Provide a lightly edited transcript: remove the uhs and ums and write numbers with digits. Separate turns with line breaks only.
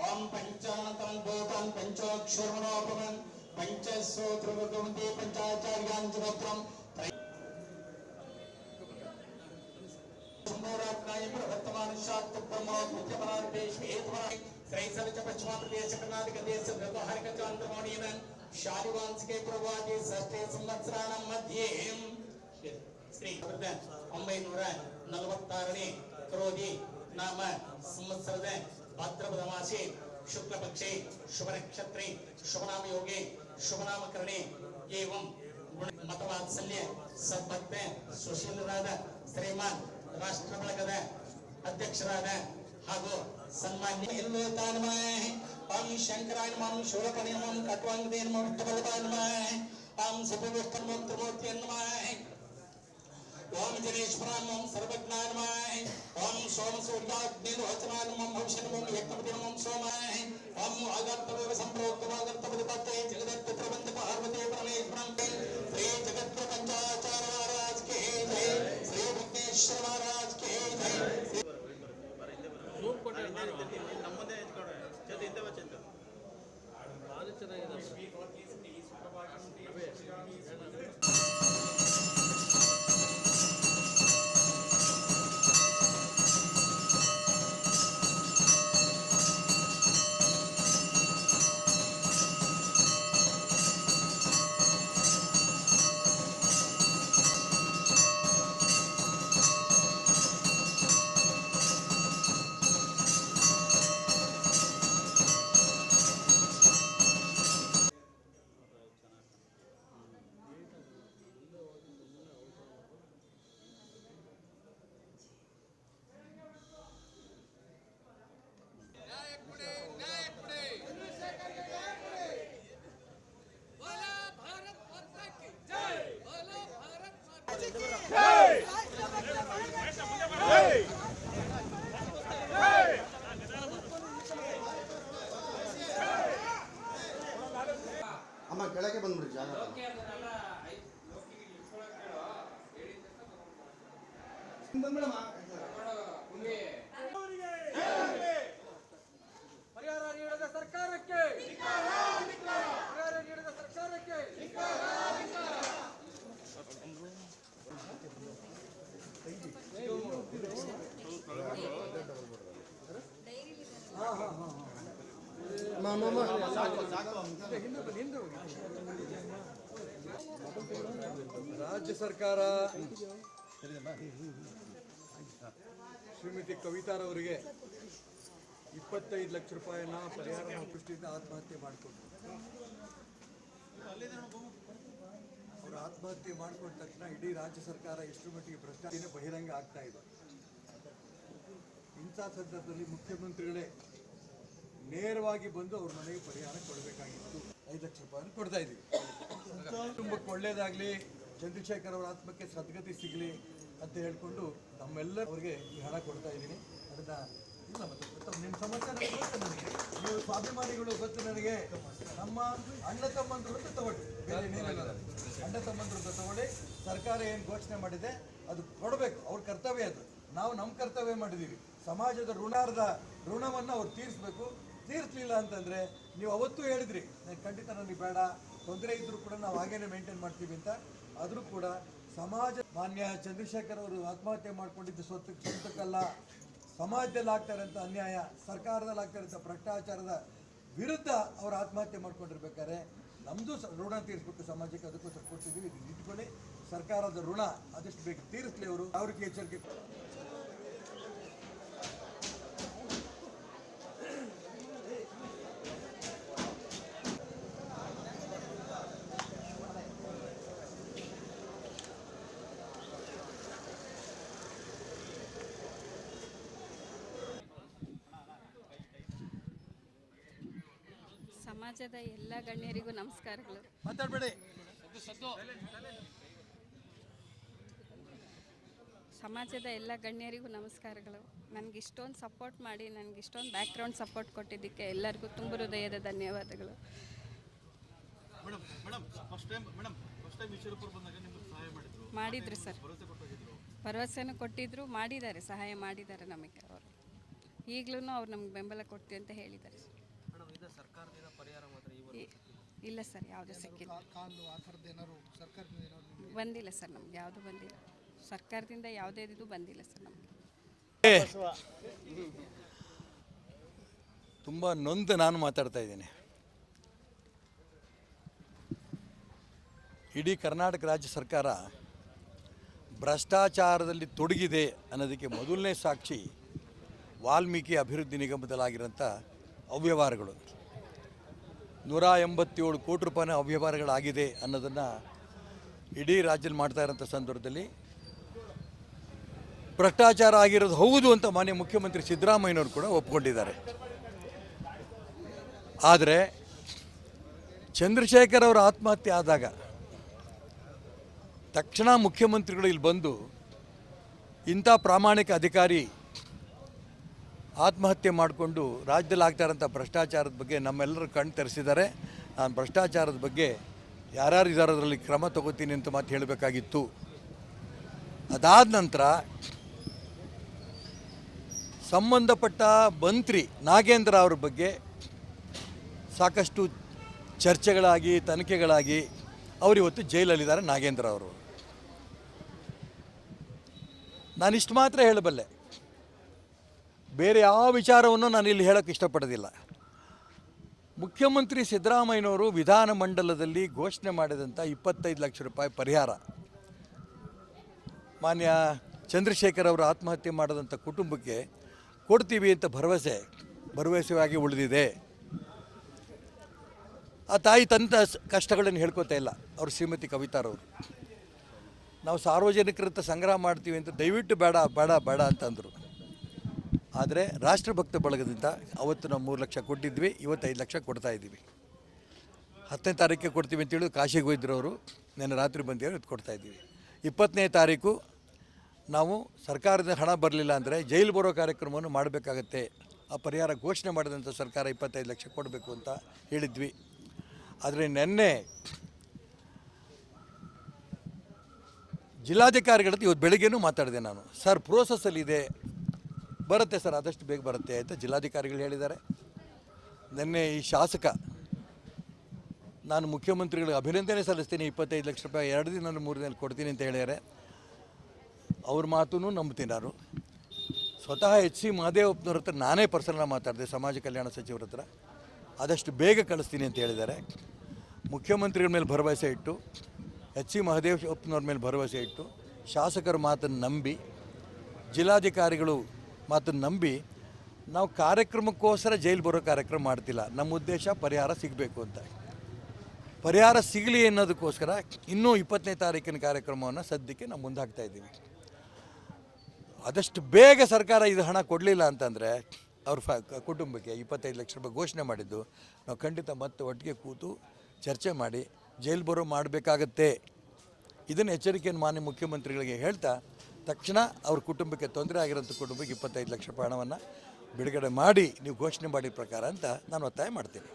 ओम पंचानंतरं भूतं पंचाक्षरमनोपमं पंचसूत्रवृद्धि पंचाचार्यां जगत्रं संभोरात्नाय वर्तमान शास्त्र ब्रह्म मुख्यपरादेश हेतुवाय त्रैसविच पश्चिम प्रदेश कर्नाटक देश व्यवहारिक चांद्रमणीन शालिवांशिके प्रवादी षष्ठे संवत्सराणां मध्ये श्री 1946ನೇ क्रोधी नाम संवत्सರದ भाद्रपद मासे शुक्ल पक्षे शुभ नक्षत्रे शुभ नाम योगे शुभ नामकरणे एवं मतवात्सल्य सद्भक्त सुशीलराದ ಶ್ರೀಮಾನ್ ರಾಷ್ಟ್ರ ಬಳಗದ ಅಧ್ಯಕ್ಷರಾದ ಹಾಗೂ ಸನ್ಮಾನ್ಯ ಎಲ್ಲೋತಾನಮಯ ಓಂ ಶಂಕರಾಯ ನಮಃ ಶೂಲಕಣಿ ನಮಃ ಕಟ್ವಾಂಗದೇ ನಮಃ ವಿಷ್ಣುಬಲಪಾಯ ನಮಃ ಓಂ ಸುಭವಿಷ್ಣು ತ್ರಿಮೂರ್ತಿ ನಮಃ ओम जनेश्वराय नमः सर्वज्ञाय नमः ओम सोम सूर्याग्निलोचनाय नमः भविष्य नमः यज्ञपति नमः सोमाय ओम आगर्तव्य संप्रोक्त आगर्तव्य पते जगदत्त प्रबंध पार्वती परमेश्वरं श्री जगत पंचाचार्य महाराज के जय श्री विघ्नेश्वर महाराज के जय
ನಮ್ಮದೇ ಜೊತೆ ಇಂತ ಬಚ್ಚಂತ ಭಾಳ ಚೆನ್ನಾಗಿದೆ
ಅಮ್ಮ ಕೆಳಗೆ ಬಂದ್ಬಿಡಿ ಜಾಗ ಬಂದ್ಬಿಡಮ್ಮ
ಪರಿಹಾರ ನೀಡದ ಸರ್ಕಾರಕ್ಕೆ ಪರಿಹಾರ ನೀಡದ ಸರ್ಕಾರಕ್ಕೆ
ರಾಜ್ಯ ಸರ್ಕಾರ ಶ್ರೀಮತಿ ಕವಿತಾರವರಿಗೆ 25 ಲಕ್ಷ ರೂಪಾಯಿನ ಪರಿಹಾರ ದೃಷ್ಟಿಯಿಂದ ಆತ್ಮಹತ್ಯೆ ಮಾಡಿಕೊಂಡ್ರು. ಅವರು ಆತ್ಮಹತ್ಯೆ ಮಾಡಿಕೊಂಡ ತಕ್ಷಣ ಇಡೀ ರಾಜ್ಯ ಸರ್ಕಾರ ಎಷ್ಟು ಮಟ್ಟಿಗೆ ಭ್ರಷ್ಟಾಚಾರ ಬಹಿರಂಗ ಆಗ್ತಾ ಇದೆ. ಇಂಥ ಸಂದರ್ಭದಲ್ಲಿ ಮುಖ್ಯಮಂತ್ರಿಗಳೇ ನೇರವಾಗಿ ಬಂದು ಅವ್ರ ಮನೆಗೆ ಪರಿಹಾರ ಕೊಡಬೇಕಾಗಿತ್ತು. 5 ಲಕ್ಷ ರೂಪಾಯಿನ ಕೊಡ್ತಾ ಇದ್ದೀವಿ. ಕುಟುಂಬಕ್ಕೆ ಒಳ್ಳೇದಾಗಲಿ, ಚಂದ್ರಶೇಖರ್ ಅವರ ಆತ್ಮಕ್ಕೆ ಸದ್ಗತಿ ಸಿಗಲಿ ಅಂತ ಹೇಳ್ಕೊಂಡು ನಮ್ಮೆಲ್ಲರೂ ಅವ್ರಿಗೆ ಈ ಹಣ ಕೊಡ್ತಾ ಇದ್ದೀನಿ. ಅದನ್ನು ಇಲ್ಲ ಮತ್ತೆ ನಿಮ್ಮ ಸಮಾಚಾರ ಗೊತ್ತು ನನಗೆ, ನೀವು ಸ್ವಾಭಿಮಾನಿಗಳು ಗೊತ್ತು ನನಗೆ. ನಮ್ಮ ಅಣ್ಣ ತಮ್ಮಂದ್ರು ಅಂತ ತಗೊಳ್ಳಿ, ಬೇರೆ ಏನೇನಿಲ್ಲ, ಅಣ್ಣ ತಮ್ಮಂದ್ರು ಅಂತ ತಗೊಳ್ಳಿ. ಸರ್ಕಾರ ಏನು ಘೋಷಣೆ ಮಾಡಿದೆ ಅದು ಕೊಡಬೇಕು, ಅವ್ರ ಕರ್ತವ್ಯ ಅದು. ನಾವು ನಮ್ಮ ಕರ್ತವ್ಯ ಮಾಡಿದ್ದೀವಿ. ಸಮಾಜದ ಋಣವನ್ನು ಅವ್ರು ತೀರಿಸ್ಬೇಕು. ತೀರಿಸಲಿಲ್ಲ ಅಂತಂದರೆ ನೀವು ಅವತ್ತೂ ಹೇಳಿದ್ರಿ ಖಂಡಿತ ನನಗೆ ಬೇಡ, ತೊಂದರೆ ಇದ್ದರೂ ಕೂಡ ನಾವು ಹಾಗೇನೆ ಮೇಂಟೈನ್ ಮಾಡ್ತೀವಿ ಅಂತ. ಆದರೂ ಕೂಡ ಸಮಾಜ ಮಾನ್ಯ ಚಂದ್ರಶೇಖರ್ ಅವರು ಆತ್ಮಹತ್ಯೆ ಮಾಡ್ಕೊಂಡಿದ್ದು ಸ್ವಂತಕ್ಕಲ್ಲ, ಸಮಾಜದಲ್ಲಿ ಆಗ್ತಾ ಇರೋಂಥ ಅನ್ಯಾಯ, ಸರ್ಕಾರದಲ್ಲಿ ಆಗ್ತಾ ಇರೋಂಥ ಭ್ರಷ್ಟಾಚಾರದ ವಿರುದ್ಧ ಅವರು ಆತ್ಮಹತ್ಯೆ ಮಾಡ್ಕೊಂಡಿರ್ಬೇಕಾದ್ರೆ ನಮ್ಮದು ಋಣ ತೀರಿಸ್ಬೇಕು ಸಮಾಜಕ್ಕೆ. ಅದಕ್ಕೋಸ್ಕರ ಕೊಡ್ತಿದ್ದೀವಿ. ಇದು ಇಟ್ಕೊಳ್ಳಿ, ಸರ್ಕಾರದ ಋಣ ಆದಷ್ಟು ಬೇಗ ತೀರಿಸಲಿ. ಅವರು ಯಾವ ರೀತಿ ಎಚ್ಚರಿಕೆ
ಸಮಾಜದ ಎಲ್ಲ ಗಣ್ಯರಿಗೂ ನಮಸ್ಕಾರಗಳು.
ಮಾತಾಡಬೇಡಿ.
ಸಮಾಜದ ಎಲ್ಲ ಗಣ್ಯರಿಗೂ ನಮಸ್ಕಾರಗಳು. ನನಗೆ ಇಷ್ಟೊಂದು ಸಪೋರ್ಟ್ ಮಾಡಿ, ನನಗೆ ಇಷ್ಟೊಂದು ಬ್ಯಾಕ್ಗ್ರೌಂಡ್ ಸಪೋರ್ಟ್ ಕೊಟ್ಟಿದ್ದಕ್ಕೆ ಎಲ್ಲರಿಗೂ ತುಂಬ ಹೃದಯದ ಧನ್ಯವಾದಗಳು. ಮಾಡಿದ್ರು ಸರ್, ಭರವಸೆನೂ ಕೊಟ್ಟಿದ್ರು, ಮಾಡಿದ್ದಾರೆ, ಸಹಾಯ ಮಾಡಿದ್ದಾರೆ ನಮಗೆ ಅವರು. ಈಗಲೂ ಅವ್ರು ನಮ್ಗೆ ಬೆಂಬಲ ಕೊಡ್ತೀವಿ ಅಂತ ಹೇಳಿದ್ದಾರೆ. ಇಲ್ಲ ಸರ್, ಯಾವುದೂ ಸಿಕ್ಕಿಲ್ಲ. ಬಂದಿಲ್ಲ ಸರ್, ನಮ್ಗೆ ಯಾವುದು ಬಂದಿಲ್ಲ. ಸರ್ಕಾರದಿಂದ ಯಾವುದೇ ಇದು ಬಂದಿಲ್ಲ ಸರ್ ನಮಗೆ.
ತುಂಬ ನೊಂದು ನಾನು ಮಾತಾಡ್ತಾ ಇದ್ದೇನೆ. ಇಡೀ ಕರ್ನಾಟಕ ರಾಜ್ಯ ಸರ್ಕಾರ ಭ್ರಷ್ಟಾಚಾರದಲ್ಲಿ ತೊಡಗಿದೆ ಅನ್ನೋದಕ್ಕೆ ಮೊದಲನೇ ಸಾಕ್ಷಿ ವಾಲ್ಮೀಕಿ ಅಭಿವೃದ್ಧಿ ನಿಗಮದಲ್ಲಾಗಿರೋಂಥ ಅವ್ಯವಹಾರಗಳು. 187 ಕೋಟಿ ರೂಪಾಯಿನ ಅವ್ಯವಹಾರಗಳಾಗಿದೆ ಅನ್ನೋದನ್ನು ಇಡೀ ರಾಜ್ಯದಲ್ಲಿ ಮಾಡ್ತಾ ಇರೋಂಥ ಸಂದರ್ಭದಲ್ಲಿ ಭ್ರಷ್ಟಾಚಾರ ಆಗಿರೋದು ಹೌದು ಅಂತ ಮಾನ್ಯ ಮುಖ್ಯಮಂತ್ರಿ ಸಿದ್ದರಾಮಯ್ಯನವರು ಕೂಡ ಒಪ್ಕೊಂಡಿದ್ದಾರೆ. ಆದರೆ ಚಂದ್ರಶೇಖರ್ ಅವರ ಆತ್ಮಹತ್ಯೆ ಆದಾಗ ತಕ್ಷಣ ಮುಖ್ಯಮಂತ್ರಿಗಳು ಇಲ್ಲಿ ಬಂದು ಇಂಥ ಪ್ರಾಮಾಣಿಕ ಅಧಿಕಾರಿ ಆತ್ಮಹತ್ಯೆ ಮಾಡಿಕೊಂಡು ರಾಜ್ಯದಲ್ಲಿ ಆಗ್ತಾ ಇರೋಂಥ ಭ್ರಷ್ಟಾಚಾರದ ಬಗ್ಗೆ ನಮ್ಮೆಲ್ಲರೂ ಕಣ್ಣು ತೆರೆಸಿದ್ದಾರೆ. ನಾನು ಭ್ರಷ್ಟಾಚಾರದ ಬಗ್ಗೆ ಯಾರ್ಯಾರು ಇದ್ದಾರೆ ಅದರಲ್ಲಿ ಕ್ರಮ ತಗೋತೀನಿ ಅಂತ ಮಾತು ಹೇಳಬೇಕಾಗಿತ್ತು. ಅದಾದ ನಂತರ ಸಂಬಂಧಪಟ್ಟ ಮಂತ್ರಿ ನಾಗೇಂದ್ರ ಅವ್ರ ಬಗ್ಗೆ ಸಾಕಷ್ಟು ಚರ್ಚೆಗಳಾಗಿ ತನಿಖೆಗಳಾಗಿ ಅವರಿವತ್ತು ಜೈಲಲ್ಲಿದ್ದಾರೆ. ನಾಗೇಂದ್ರ ಅವರು, ನಾನಿಷ್ಟು ಮಾತ್ರ ಹೇಳಬಲ್ಲೆ, ಬೇರೆ ಯಾವ ವಿಚಾರವನ್ನು ನಾನು ಇಲ್ಲಿ ಹೇಳೋಕ್ಕೆ ಇಷ್ಟಪಡೋದಿಲ್ಲ. ಮುಖ್ಯಮಂತ್ರಿ ಸಿದ್ದರಾಮಯ್ಯನವರು ವಿಧಾನಮಂಡಲದಲ್ಲಿ ಘೋಷಣೆ ಮಾಡಿದಂಥ 25 ಲಕ್ಷ ರೂಪಾಯಿ ಪರಿಹಾರ ಮಾನ್ಯ ಚಂದ್ರಶೇಖರ್ ಅವರು ಆತ್ಮಹತ್ಯೆ ಮಾಡಿದಂಥ ಕುಟುಂಬಕ್ಕೆ ಕೊಡ್ತೀವಿ ಅಂತ ಭರವಸೆಯಾಗಿ ಉಳಿದಿದೆ. ಆ ತಾಯಿ ತಂದ ಕಷ್ಟಗಳನ್ನು ಹೇಳ್ಕೊತಾ ಇಲ್ಲ. ಅವರು ಶ್ರೀಮತಿ ಕವಿತಾರವರು ನಾವು ಸಾರ್ವಜನಿಕರಂತ ಸಂಗ್ರಹ ಮಾಡ್ತೀವಿ ಅಂತ ದಯವಿಟ್ಟು ಬೇಡ ಬೇಡ ಬೇಡ ಅಂತಂದರು. ಆದರೆ ರಾಷ್ಟ್ರಭಕ್ತ ಬಳಗದಿಂದ ಅವತ್ತು ನಾವು 3 ಲಕ್ಷ ಕೊಟ್ಟಿದ್ವಿ, ಇವತ್ತು 5 ಲಕ್ಷ ಕೊಡ್ತಾ ಇದ್ದೀವಿ. 10ನೇ ತಾರೀಕಿಗೆ ಕೊಡ್ತೀವಿ ಅಂತೇಳಿ ಕಾಶಿಗೆ ಹೋಗಿದ್ರು ಅವರು, ನೆನ್ನೆ ರಾತ್ರಿ ಬಂದಿರೋ ಇದು ಕೊಡ್ತಾ ಇದ್ದೀವಿ. 20ನೇ ತಾರೀಕು ನಾವು ಸರ್ಕಾರದ ಹಣ ಬರಲಿಲ್ಲ ಅಂದರೆ ಜೈಲು ಬರೋ ಕಾರ್ಯಕ್ರಮವನ್ನು ಮಾಡಬೇಕಾಗತ್ತೆ. ಆ ಪರಿಹಾರ ಘೋಷಣೆ ಮಾಡಿದಂಥ ಸರ್ಕಾರ 25 ಲಕ್ಷ ಕೊಡಬೇಕು ಅಂತ ಹೇಳಿದ್ವಿ. ಆದರೆ ನಿನ್ನೆ ಜಿಲ್ಲಾಧಿಕಾರಿಗಳ ಜೊತೆ ಇವತ್ತು ಬೆಳಗ್ಗೆನೂ ಮಾತಾಡಿದೆ ನಾನು. ಸರ್ ಪ್ರೋಸೆಸ್ಸಲ್ಲಿದೆ, ಬರುತ್ತೆ ಸರ್, ಆದಷ್ಟು ಬೇಗ ಬರುತ್ತೆ ಅಂತ ಜಿಲ್ಲಾಧಿಕಾರಿಗಳು ಹೇಳಿದ್ದಾರೆ. ನಿನ್ನೆ ಈ ಶಾಸಕ ನಾನು ಮುಖ್ಯಮಂತ್ರಿಗಳಿಗೆ ಅಭಿನಂದನೆ ಸಲ್ಲಿಸ್ತೀನಿ, 25 ಲಕ್ಷ ರೂಪಾಯಿ 2 ದಿನ 3 ದಿನ ಕೊಡ್ತೀನಿ ಅಂತ ಹೇಳ್ಯಾರೆ. ಅವ್ರ ಮಾತೂ ನಂಬ್ತೀನಿ ನಾನು. ಸ್ವತಃ HC ಮಹದೇವಪ್ಪನವ್ರ ಹತ್ರ ನಾನೇ ಪರ್ಸನಲ್ ಮಾತಾಡಿದೆ, ಸಮಾಜ ಕಲ್ಯಾಣ ಸಚಿವರ ಹತ್ರ, ಆದಷ್ಟು ಬೇಗ ಕಳಿಸ್ತೀನಿ ಅಂತ ಹೇಳಿದ್ದಾರೆ. ಮುಖ್ಯಮಂತ್ರಿಗಳ ಮೇಲೆ ಭರವಸೆ ಇಟ್ಟು, HC ಮಹದೇವಪ್ಪನವ್ರ ಮೇಲೆ ಭರವಸೆ ಇಟ್ಟು, ಶಾಸಕರ ಮಾತನ್ನು ನಂಬಿ, ಜಿಲ್ಲಾಧಿಕಾರಿಗಳು ಮಾತನ್ನು ನಂಬಿ ನಾವು ಕಾರ್ಯಕ್ರಮಕ್ಕೋಸ್ಕರ ಜೈಲು ಬರೋ ಕಾರ್ಯಕ್ರಮ ಮಾಡ್ತಿಲ್ಲ. ನಮ್ಮ ಉದ್ದೇಶ ಪರಿಹಾರ ಸಿಗಬೇಕು ಅಂತ. ಪರಿಹಾರ ಸಿಗಲಿ ಅನ್ನೋದಕ್ಕೋಸ್ಕರ ಇನ್ನೂ 20ನೇ ತಾರೀಕಿನ ಕಾರ್ಯಕ್ರಮವನ್ನು ಸದ್ಯಕ್ಕೆ ನಾವು ಮುಂದಾಗ್ತಾ ಇದ್ದೀವಿ. ಆದಷ್ಟು ಬೇಗ ಸರ್ಕಾರ ಇದು ಹಣ ಕೊಡಲಿಲ್ಲ ಅಂತಂದರೆ ಅವ್ರ ಕುಟುಂಬಕ್ಕೆ 25 ಲಕ್ಷ ರೂಪಾಯಿ ಘೋಷಣೆ ಮಾಡಿದ್ದು ನಾವು ಖಂಡಿತ ಮತ್ತೆ ಒಟ್ಟಿಗೆ ಕೂತು ಚರ್ಚೆ ಮಾಡಿ ಜೈಲು ಬರೋ ಮಾಡಬೇಕಾಗತ್ತೆ. ಇದನ್ನು ಎಚ್ಚರಿಕೆಯನ್ನು ಮಾನ್ಯ ಮುಖ್ಯಮಂತ್ರಿಗಳಿಗೆ ಹೇಳ್ತಾ ತಕ್ಷಣ ಅವ್ರ ಕುಟುಂಬಕ್ಕೆ ತೊಂದರೆ ಆಗಿರೋಂಥ ಕುಟುಂಬಕ್ಕೆ 25 ಲಕ್ಷ ರೂಪಾಯಿ ಹಣವನ್ನು ಬಿಡುಗಡೆ ಮಾಡಿ ನೀವು ಘೋಷಣೆ ಮಾಡಿದ ಪ್ರಕಾರ ಅಂತ ನಾನು ಒತ್ತಾಯ ಮಾಡ್ತೀನಿ.